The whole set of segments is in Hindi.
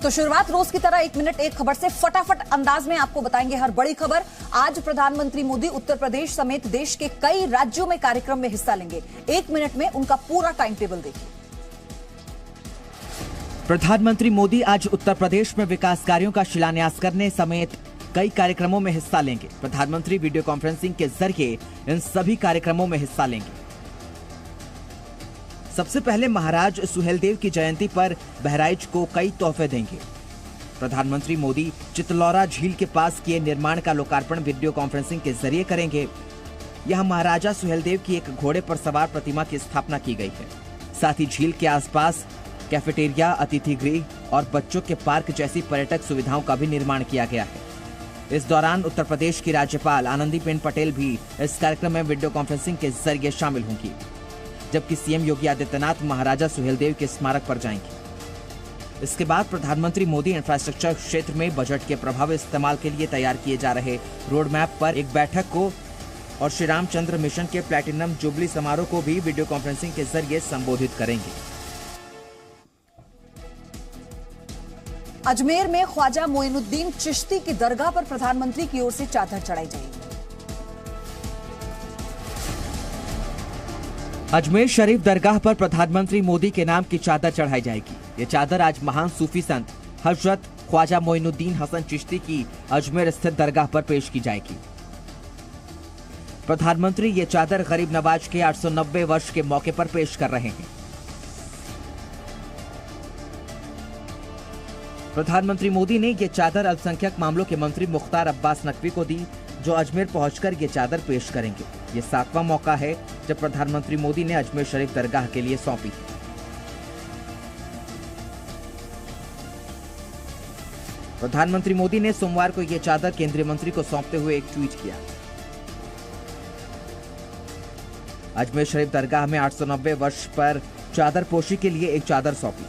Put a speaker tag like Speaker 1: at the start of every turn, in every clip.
Speaker 1: तो शुरुआत रोज की तरह 1 मिनट 1 खबर से फटाफट अंदाज में आपको बताएंगे हर बड़ी खबर। आज प्रधानमंत्री मोदी उत्तर प्रदेश समेत देश के कई राज्यों में कार्यक्रम में हिस्सा लेंगे। 1 मिनट में उनका पूरा टाइम टेबल देखिए।
Speaker 2: प्रधानमंत्री मोदी आज उत्तर प्रदेश में विकास कार्यों का शिलान्यास करने समेत कई कार्यक्रमों में हिस्सा लेंगे। प्रधानमंत्री वीडियो कॉन्फ्रेंसिंग के जरिए इन सभी कार्यक्रमों में हिस्सा लेंगे। सबसे पहले महाराज सुहेलदेव की जयंती पर बहराइच को कई तोहफे देंगे। प्रधानमंत्री मोदी चितलौरा झील के पास किए निर्माण का लोकार्पण वीडियो कॉन्फ्रेंसिंग के जरिए करेंगे। यहां महाराजा सुहेलदेव की एक घोड़े पर सवार प्रतिमा की स्थापना की गई है। साथ ही झील के आसपास कैफेटेरिया, अतिथि गृह और बच्चों के पार्क जैसी पर्यटक सुविधाओं का भी निर्माण किया गया है। इस दौरान उत्तर प्रदेश की राज्यपाल आनंदीबेन पटेल भी इस कार्यक्रम में वीडियो कॉन्फ्रेंसिंग के जरिए शामिल होंगी, जबकि सीएम योगी आदित्यनाथ महाराजा सुहेलदेव के स्मारक पर जाएंगे। इसके बाद प्रधानमंत्री मोदी इंफ्रास्ट्रक्चर क्षेत्र में बजट के प्रभावी इस्तेमाल के लिए तैयार किए जा रहे रोड मैप पर एक बैठक को और श्री रामचंद्र मिशन के प्लैटिनम जुबली समारोह को भी वीडियो कॉन्फ्रेंसिंग के जरिए संबोधित करेंगे।
Speaker 1: अजमेर में ख्वाजा मोइनुद्दीन चिश्ती की दरगाह पर प्रधानमंत्री की ओर से चादर चढ़ाई जाएगी।
Speaker 2: अजमेर शरीफ दरगाह पर प्रधानमंत्री मोदी के नाम की चादर चढ़ाई जाएगी। ये चादर आज महान सूफी संत हजरत ख्वाजा मोइनुद्दीन हसन चिश्ती की अजमेर स्थित दरगाह पर पेश की जाएगी। प्रधानमंत्री ये चादर गरीब नवाज के 890 वर्ष के मौके पर पेश कर रहे हैं। प्रधानमंत्री मोदी ने ये चादर अल्पसंख्यक मामलों के मंत्री मुख्तार अब्बास नकवी को दी, जो अजमेर पहुंचकर ये चादर पेश करेंगे। ये 7वां मौका है जब प्रधानमंत्री मोदी ने अजमेर शरीफ दरगाह के लिए सौंपी। प्रधानमंत्री मोदी ने सोमवार को यह चादर केंद्रीय मंत्री को सौंपते हुए एक ट्वीट किया। अजमेर शरीफ दरगाह में 890 वर्ष पर चादर पोशी के लिए एक चादर सौंपी।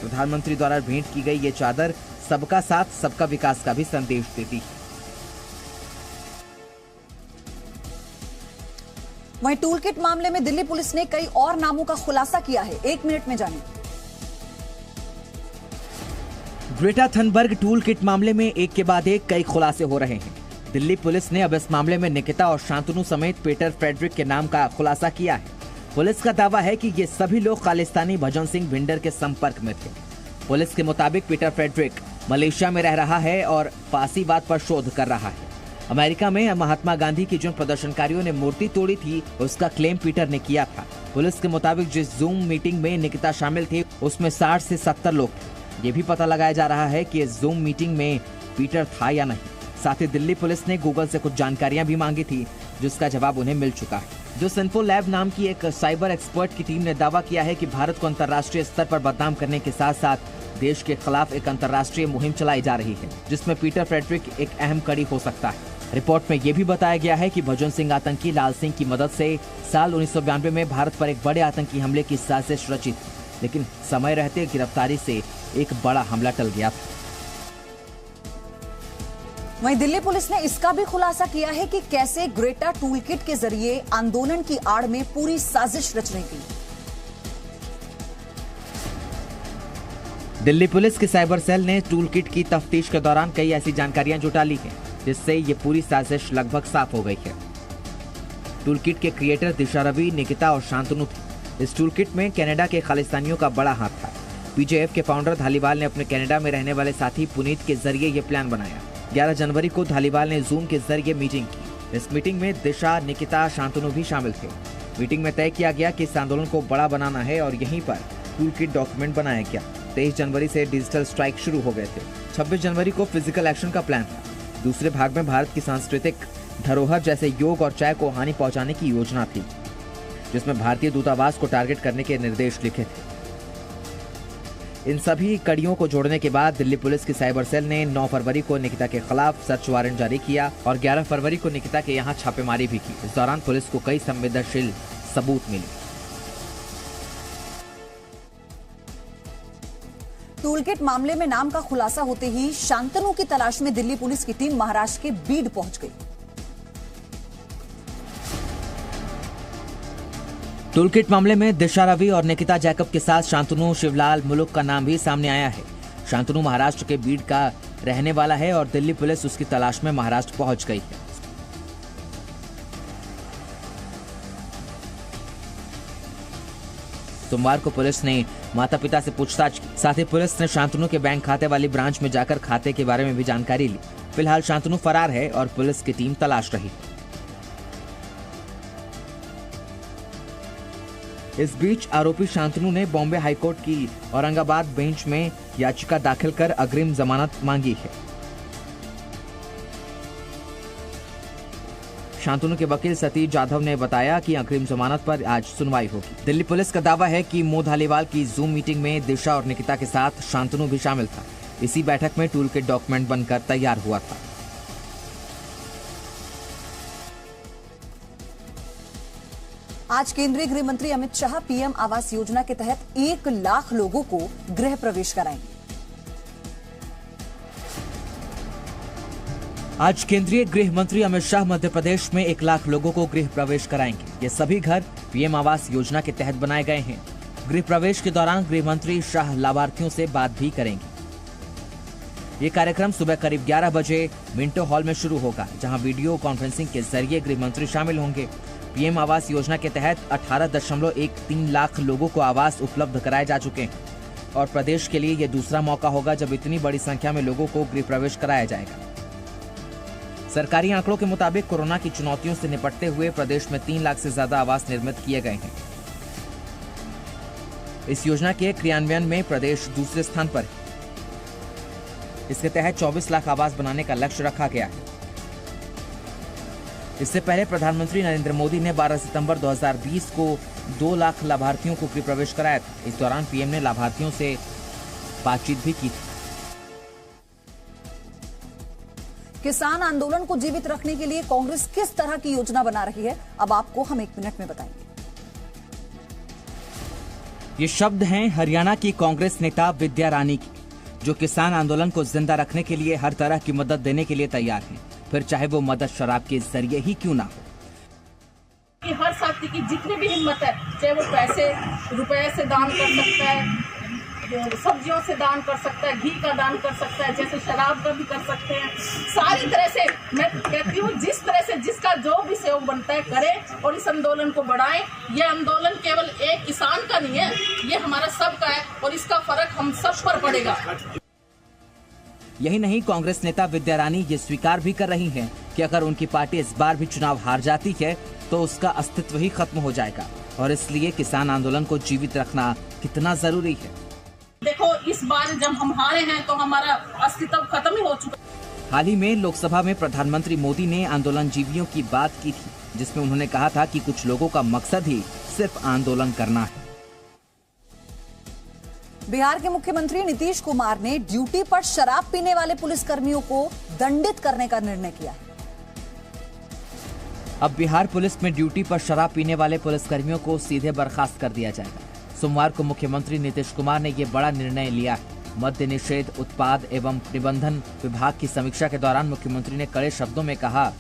Speaker 2: प्रधानमंत्री द्वारा भेंट की गई ये चादर सबका साथ सबका विकास का भी संदेश देती है।
Speaker 1: वहीं टूलकिट मामले में दिल्ली पुलिस ने कई और नामों का खुलासा किया है। 1 मिनट में जानिए।
Speaker 2: ग्रेटा थनबर्ग टूलकिट मामले में एक के बाद एक कई खुलासे हो रहे हैं। दिल्ली पुलिस ने अब इस मामले में निकिता और शांतनु समेत पीटर फ्रेडरिक के नाम का खुलासा किया है। पुलिस का दावा है कि ये सभी लोग खालिस्तानी भजन सिंह भिंडर के संपर्क में थे। पुलिस के मुताबिक पीटर फ्रेडरिक मलेशिया में रह रहा है और फांसीवाद पर शोध कर रहा है। अमेरिका में महात्मा गांधी की जिन प्रदर्शनकारियों ने मूर्ति तोड़ी थी, उसका क्लेम पीटर ने किया था। पुलिस के मुताबिक जिस जूम मीटिंग में निकिता शामिल थी, उसमें 60 से 70 लोग थे। ये भी पता लगाया जा रहा है कि इस जूम मीटिंग में पीटर था या नहीं। साथ ही दिल्ली पुलिस ने गूगल से कुछ जानकारियां भी मांगी थी, जिसका जवाब उन्हें मिल चुका है। जो सिंफो लैब नाम की एक साइबर एक्सपर्ट की टीम ने दावा किया है कि भारत को अंतर्राष्ट्रीय स्तर पर बदनाम करने के साथ साथ देश के खिलाफ एक अंतर्राष्ट्रीय मुहिम चलाई जा रही है, जिसमें पीटर फ्रेडरिक एक अहम कड़ी हो सकता है। रिपोर्ट में यह भी बताया गया है कि भजन सिंह आतंकी लाल सिंह की मदद से साल 1992 में भारत पर एक बड़े आतंकी हमले की साजिश रची थी, लेकिन समय रहते गिरफ्तारी से एक बड़ा हमला टल गया था।
Speaker 1: वहीं दिल्ली पुलिस ने इसका भी खुलासा किया है कि कैसे ग्रेटा टूलकिट के जरिए आंदोलन की आड़ में पूरी साजिश रच रही थी।
Speaker 2: दिल्ली पुलिस के साइबर सेल ने टूलकिट की तफ्तीश के दौरान कई ऐसी जानकारियां जुटा ली हैं, जिससे ये पूरी साजिश लगभग साफ हो गई है। टूलकिट के क्रिएटर दिशा रवि, निकिता और शांतनु थे। इस टूलकिट में कनाडा के खालिस्तानियों का बड़ा हाथ था। पीजेएफ के फाउंडर धालीवाल ने अपने कनाडा में रहने वाले साथी पुनीत के जरिए ये प्लान बनाया। 11 जनवरी को धालीवाल ने जूम के जरिए मीटिंग की। इस मीटिंग में दिशा, निकिता, शांतनु भी शामिल थे। मीटिंग में तय किया गया कि इस आंदोलन को बड़ा बनाना है और यहीं पर टूलकिट डॉक्यूमेंट बनाया गया। 23 जनवरी से डिजिटल स्ट्राइक शुरू हो गए थे। 26 जनवरी को फिजिकल एक्शन का प्लान था। दूसरे भाग में भारत की सांस्कृतिक धरोहर जैसे योग और चाय को हानि पहुंचाने की योजना थी, जिसमें भारतीय दूतावास को टारगेट करने के निर्देश लिखे थे। इन सभी कड़ियों को जोड़ने के बाद दिल्ली पुलिस की साइबर सेल ने 9 फरवरी को निकिता के खिलाफ सर्च वारंट जारी किया और 11 फरवरी को निकिता के यहां छापेमारी भी की। इस दौरान पुलिस को कई संवेदनशील सबूत मिले।
Speaker 1: टूलकिट मामले में नाम का खुलासा होते ही शांतनु की तलाश में दिल्ली पुलिस की टीम महाराष्ट्र के बीड पहुंच गई।
Speaker 2: टूलकिट मामले में दिशा रवि और निकिता जैकब के साथ शांतनु शिवलाल मुलुक का नाम भी सामने आया है। शांतनु महाराष्ट्र के बीड का रहने वाला है और दिल्ली पुलिस उसकी तलाश में महाराष्ट्र पहुंच गई है। सोमवार को पुलिस ने माता पिता से पूछताछ की। साथ ही पुलिस ने शांतनु के बैंक खाते वाली ब्रांच में जाकर खाते के बारे में भी जानकारी ली। फिलहाल शांतनु फरार है और पुलिस की टीम तलाश रही है। इस बीच आरोपी शांतनु ने बॉम्बे हाईकोर्ट की औरंगाबाद बेंच में याचिका दाखिल कर अग्रिम जमानत मांगी है। शांतनु के वकील सतीश जाधव ने बताया कि अग्रिम जमानत पर आज सुनवाई होगी। दिल्ली पुलिस का दावा है कि मोह धालीवाल की जूम मीटिंग में दिशा और निकिता के साथ शांतनु भी शामिल था। इसी बैठक में टूलकिट डॉक्यूमेंट बनकर तैयार हुआ था।
Speaker 1: आज केंद्रीय गृह मंत्री अमित शाह पीएम आवास योजना के तहत 1 लाख लोगों को गृह प्रवेश कराएंगे।
Speaker 2: आज केंद्रीय गृह मंत्री अमित शाह मध्य प्रदेश में 1 लाख लोगों को गृह प्रवेश कराएंगे। ये सभी घर पीएम आवास योजना के तहत बनाए गए हैं। गृह प्रवेश के दौरान गृह मंत्री शाह लाभार्थियों से बात भी करेंगे। ये कार्यक्रम सुबह करीब 11 बजे मिंटो हॉल में शुरू होगा, जहां वीडियो कॉन्फ्रेंसिंग के जरिए गृह मंत्री शामिल होंगे। पीएम आवास योजना के तहत 18.13 लाख लोगों को आवास उपलब्ध कराए जा चुके हैं और प्रदेश के लिए यह दूसरा मौका होगा जब इतनी बड़ी संख्या में लोगों को गृह प्रवेश कराया जाएगा। सरकारी आंकड़ों के मुताबिक कोरोना की चुनौतियों से निपटते हुए प्रदेश में 3 लाख से ज्यादा आवास निर्मित किए गए हैं। इस योजना के क्रियान्वयन में प्रदेश दूसरे स्थान पर है। इसके तहत 24 लाख आवास बनाने का लक्ष्य रखा गया है। इससे पहले प्रधानमंत्री नरेंद्र मोदी ने 12 सितंबर 2020 को 2 लाख लाभार्थियों को गृह प्रवेश कराया था। इस दौरान पीएम ने लाभार्थियों से बातचीत भी की थी।
Speaker 1: किसान आंदोलन को जीवित रखने के लिए कांग्रेस किस तरह की योजना बना रही है, अब आपको हम 1 मिनट में बताएंगे।
Speaker 2: ये शब्द हैं हरियाणा की कांग्रेस नेता विद्या रानी की, जो किसान आंदोलन को जिंदा रखने के लिए हर तरह की मदद देने के लिए तैयार हैं, फिर चाहे वो मदद शराब के जरिए ही क्यों ना हो।
Speaker 3: कि हर साथी की जितनी भी हिम्मत है, चाहे वो पैसे रुपए से दान कर सकता है, सब्जियों से दान कर सकता है, घी का दान कर सकता है, जैसे शराब का भी कर सकते हैं। सारी तरह से मैं कहती हूँ जिस तरह से जिसका जो भी सहयोग बनता है करे और इस आंदोलन को बढ़ाएं। ये आंदोलन केवल एक किसान का नहीं है, ये हमारा सबका है और इसका फर्क हम सब पर पड़ेगा।
Speaker 2: यही नहीं, कांग्रेस नेता विद्या रानी ये स्वीकार भी कर रही हैं कि अगर उनकी पार्टी इस बार भी चुनाव हार जाती है तो उसका अस्तित्व ही खत्म हो जाएगा और इसलिए किसान आंदोलन को जीवित रखना कितना जरूरी है।
Speaker 3: देखो, इस बार जब हम हारे हैं तो हमारा अस्तित्व खत्म ही हो चुका।
Speaker 2: हाल ही में लोकसभा में प्रधानमंत्री मोदी ने आंदोलन जीवियों की बात की थी, जिसमें उन्होंने कहा था कि कुछ लोगों का मकसद ही सिर्फ आंदोलन करना है।
Speaker 1: बिहार के मुख्यमंत्री नीतीश कुमार ने ड्यूटी पर शराब पीने वाले पुलिसकर्मियों को दंडित करने का निर्णय किया है।
Speaker 2: अब बिहार पुलिस में ड्यूटी पर शराब पीने वाले पुलिसकर्मियों को सीधे बर्खास्त कर दिया जाएगा। सोमवार को मुख्यमंत्री नीतीश कुमार ने यह बड़ा निर्णय लिया है। मद्य निषेध उत्पाद एवं प्रबंधन विभाग की समीक्षा के दौरान मुख्यमंत्री ने कड़े शब्दों में कहा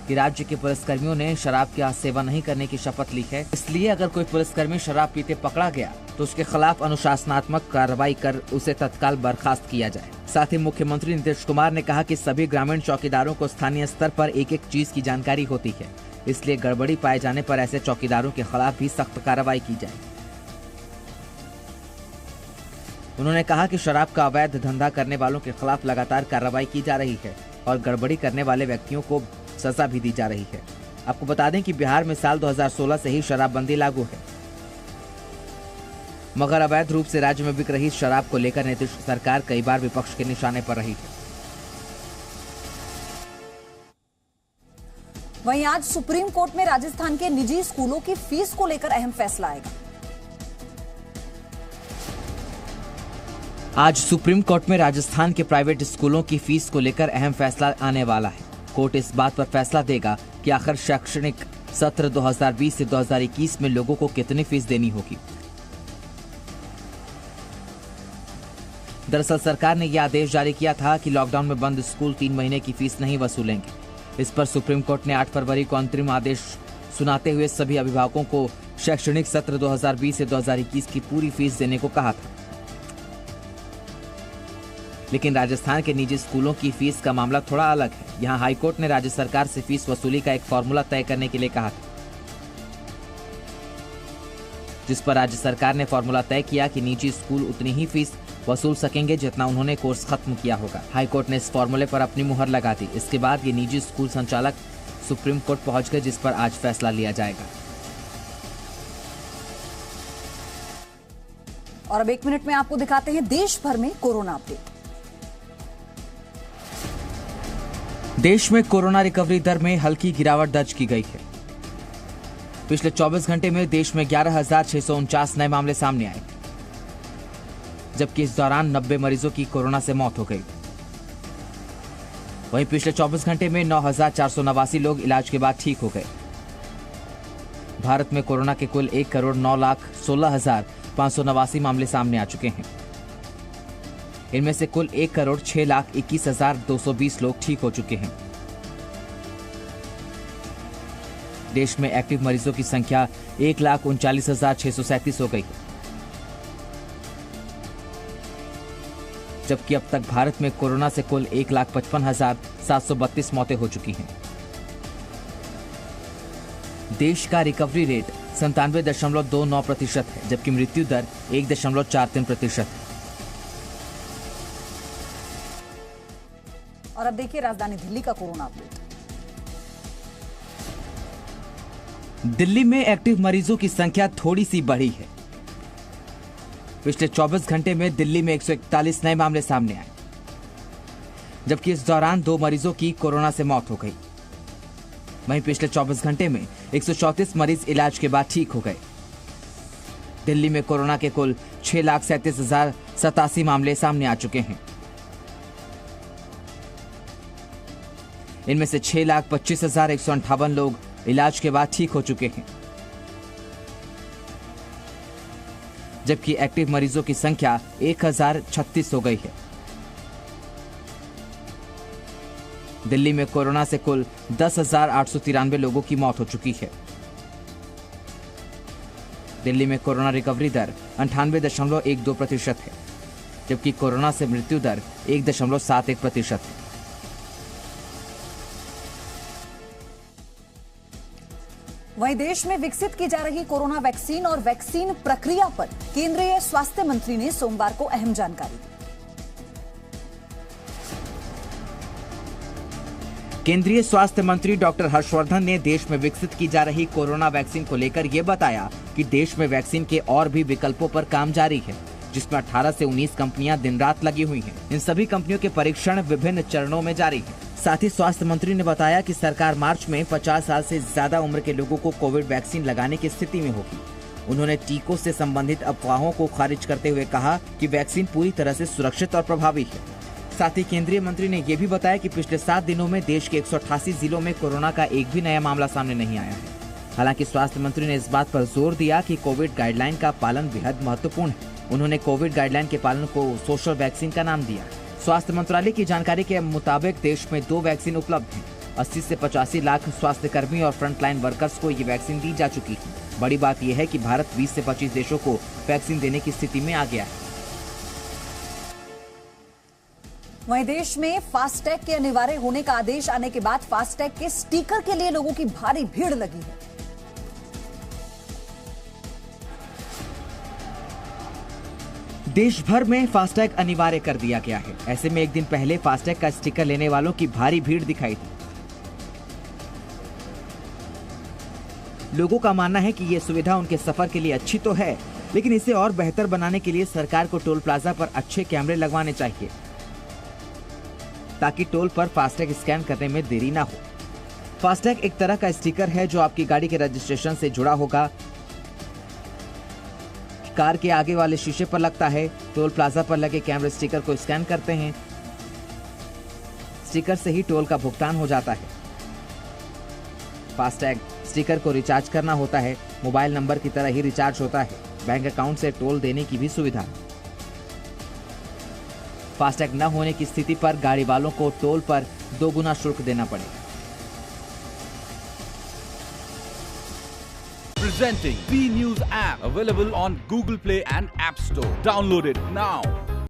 Speaker 2: कि राज्य के पुलिसकर्मियों ने शराब का सेवन नहीं करने की शपथ ली है, इसलिए अगर कोई पुलिसकर्मी शराब पीते पकड़ा गया तो उसके खिलाफ अनुशासनात्मक कार्रवाई कर उसे तत्काल बर्खास्त किया जाए। साथ ही मुख्यमंत्री नीतीश कुमार ने कहा कि सभी ग्रामीण चौकीदारों को स्थानीय स्तर पर एक एक चीज की जानकारी होती है, इसलिए गड़बड़ी पाए जाने पर ऐसे चौकीदारों के खिलाफ भी सख्त कार्रवाई की जाए। उन्होंने कहा कि शराब का अवैध धंधा करने वालों के खिलाफ लगातार कार्रवाई की जा रही है और गड़बड़ी करने वाले व्यक्तियों को सजा भी दी जा रही है। आपको बता दें कि बिहार में साल 2016 से ही शराबबंदी लागू है, मगर अवैध रूप से राज्य में बिक रही शराब को लेकर नीतीश सरकार कई बार विपक्ष के निशाने पर रही है।
Speaker 1: वहीं आज सुप्रीम कोर्ट में राजस्थान के निजी स्कूलों की फीस को लेकर अहम फैसला आएगा।
Speaker 2: आज सुप्रीम कोर्ट में राजस्थान के प्राइवेट स्कूलों की फीस को लेकर अहम फैसला आने वाला है। कोर्ट इस बात पर फैसला देगा कि आखिर शैक्षणिक सत्र 2020 से 2021 में लोगों को कितनी फीस देनी होगी। दरअसल सरकार ने यह आदेश जारी किया था कि लॉकडाउन में बंद स्कूल 3 महीने की फीस नहीं वसूलेंगे। इस पर सुप्रीम कोर्ट ने 8 फरवरी को अंतरिम आदेश सुनाते हुए सभी अभिभावकों को शैक्षणिक सत्र 2020 से 2021 की पूरी फीस देने को कहा था। लेकिन राजस्थान के निजी स्कूलों की फीस का मामला थोड़ा अलग है। यहाँ हाईकोर्ट ने राज्य सरकार से फीस वसूली का एक फॉर्मूला तय करने के लिए कहा था, जिस पर राज्य सरकार ने फॉर्मूला तय किया कि निजी स्कूल उतनी ही फीस वसूल सकेंगे जितना उन्होंने कोर्स खत्म किया होगा। हाईकोर्ट ने इस फॉर्मूले पर अपनी मुहर लगा दी। इसके बाद ये निजी स्कूल संचालक सुप्रीम कोर्ट पहुंच गए, जिस पर आज फैसला लिया जाएगा।
Speaker 1: और अब 1 मिनट में आपको दिखाते हैं देश भर में कोरोना अपडेट।
Speaker 2: देश में कोरोना रिकवरी दर में हल्की गिरावट दर्ज की गई है। पिछले 24 घंटे में देश में 11,649 नए मामले सामने आए, जबकि इस दौरान 90 मरीजों की कोरोना से मौत हो गई। वहीं पिछले 24 घंटे में 9,489 लोग इलाज के बाद ठीक हो गए। भारत में कोरोना के कुल 1,9,16,589 मामले सामने आ चुके हैं। इनमें से कुल 1,06,21,220 लोग ठीक हो चुके हैं। देश में एक्टिव मरीजों की संख्या 1,39,637 हो गई है, जबकि अब तक भारत में कोरोना से कुल 1,55,732 मौतें हो चुकी हैं। देश का रिकवरी रेट 97.29% है, जबकि मृत्यु दर 1.43% है।
Speaker 1: और अब देखिए राजधानी दिल्ली का कोरोना अपडेट।
Speaker 2: दिल्ली में एक्टिव मरीजों की संख्या थोड़ी सी बढ़ी है। पिछले 24 घंटे में दिल्ली में 141 नए मामले सामने आए, जबकि इस दौरान 2 मरीजों की कोरोना से मौत हो गई। वहीं पिछले 24 घंटे में 134 मरीज इलाज के बाद ठीक हो गए। दिल्ली में कोरोना के कुल 6,37,087 मामले सामने आ चुके हैं। इनमें से 6,25,158 लोग इलाज के बाद ठीक हो चुके हैं, जबकि एक्टिव मरीजों की संख्या 1,036 हो गई है। दिल्ली में कोरोना से कुल 10,893 लोगों की मौत हो चुकी है। दिल्ली में कोरोना रिकवरी दर 98.12% है, जबकि कोरोना से मृत्यु दर 1.71% है।
Speaker 1: वहीं देश में विकसित की जा रही कोरोना वैक्सीन और वैक्सीन प्रक्रिया पर केंद्रीय स्वास्थ्य मंत्री ने सोमवार को अहम जानकारी दी।
Speaker 2: केंद्रीय स्वास्थ्य मंत्री डॉक्टर हर्षवर्धन ने देश में विकसित की जा रही कोरोना वैक्सीन को लेकर यह बताया कि देश में वैक्सीन के और भी विकल्पों पर काम जारी है, जिसमें 18 से 19 कंपनियां दिन रात लगी हुई हैं। इन सभी कंपनियों के परीक्षण विभिन्न चरणों में जारी है। साथ ही स्वास्थ्य मंत्री ने बताया कि सरकार मार्च में 50 साल से ज्यादा उम्र के लोगों को कोविड वैक्सीन लगाने की स्थिति में होगी। उन्होंने टीकों से संबंधित अफवाहों को खारिज करते हुए कहा कि वैक्सीन पूरी तरह से सुरक्षित और प्रभावी है। साथ ही केंद्रीय मंत्री ने यह भी बताया कि पिछले 7 दिनों में देश के 188 जिलों में कोरोना का एक भी नया मामला सामने नहीं आया है। हालांकि स्वास्थ्य मंत्री ने इस बात पर जोर दिया कि कोविड गाइडलाइन का पालन बेहद महत्वपूर्ण है। उन्होंने कोविड गाइडलाइन के पालन को सोशल वैक्सीन का नाम दिया। स्वास्थ्य मंत्रालय की जानकारी के मुताबिक देश में 2 वैक्सीन उपलब्ध हैं। 80 से 85 लाख स्वास्थ्य कर्मी और फ्रंटलाइन वर्कर्स को ये वैक्सीन दी जा चुकी है। बड़ी बात यह है कि भारत 20 से 25 देशों को वैक्सीन देने की स्थिति में आ गया है।
Speaker 1: वहीं देश में फास्टैग के अनिवार्य होने का आदेश आने के बाद फास्टैग के स्टिकर के लिए लोगों की भारी भीड़ लगी है।
Speaker 2: देश भर में फास्टैग अनिवार्य कर दिया गया है। ऐसे में एक दिन पहले फास्टैग का स्टिकर लेने वालों की भारी भीड़ दिखाई दी। लोगों का मानना है कि यह सुविधा उनके सफर के लिए अच्छी तो है, लेकिन इसे और बेहतर बनाने के लिए सरकार को टोल प्लाजा पर अच्छे कैमरे लगवाने चाहिए, ताकि टोल पर फास्टैग स्कैन करने में देरी ना हो। फास्टैग एक तरह का स्टिकर है जो आपकी गाड़ी के रजिस्ट्रेशन से जुड़ा होगा। कार के आगे वाले शीशे पर लगता है। टोल प्लाजा पर लगे कैमरे स्टिकर को स्कैन करते हैं। स्टिकर से ही टोल का भुगतान हो जाता है। फास्टैग स्टिकर को रिचार्ज करना होता है। मोबाइल नंबर की तरह ही रिचार्ज होता है। बैंक अकाउंट से टोल देने की भी सुविधा। फास्टैग न होने की स्थिति पर गाड़ी वालों को टोल पर 2 गुना शुल्क देना पड़ेगा।
Speaker 4: Presenting B News app, available on Google Play and App Store. Download it now.